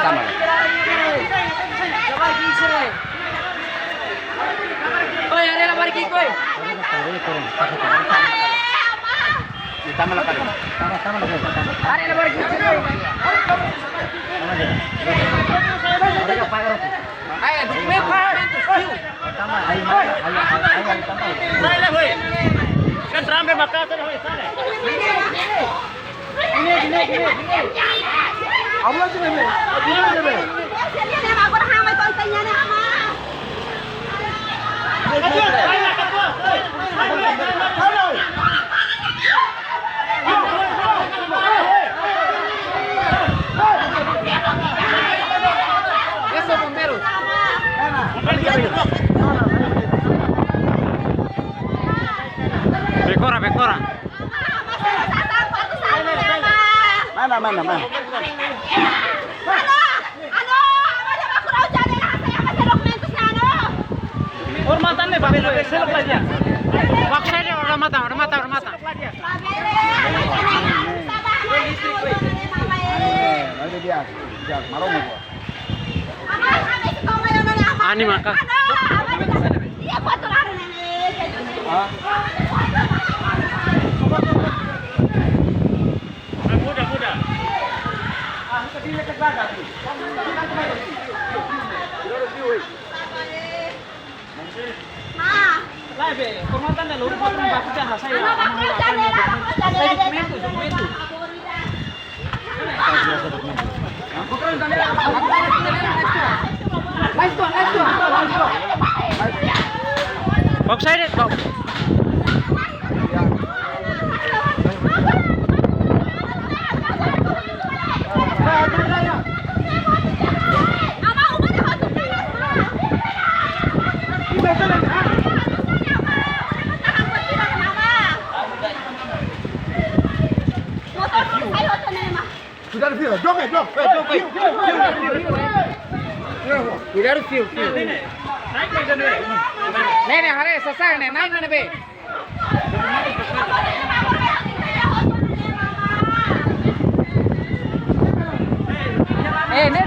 Tama. Oy, are la barki koy. Tama lang pala. Tama lang. Are la barki koy. Ay, dukme pa. Tama, ay tama. Sale, hoy. Kan ramai bakal tu hoy, sale. Ini. Allah sih ni. Dia ni. Eso bomberos. Bekora. Mana. Hormatan ni, selok lagi. Waktu ni orang mata. Ada dia. Jangan marah ni. Ani maka. Muda. Live, hormatan ni, lori potong batu jangan saya. Dokumen. Box side, box. Sudah ada view. Blok. Tidak ada view. Nene, hare sasar ne, naik mana be? Ne.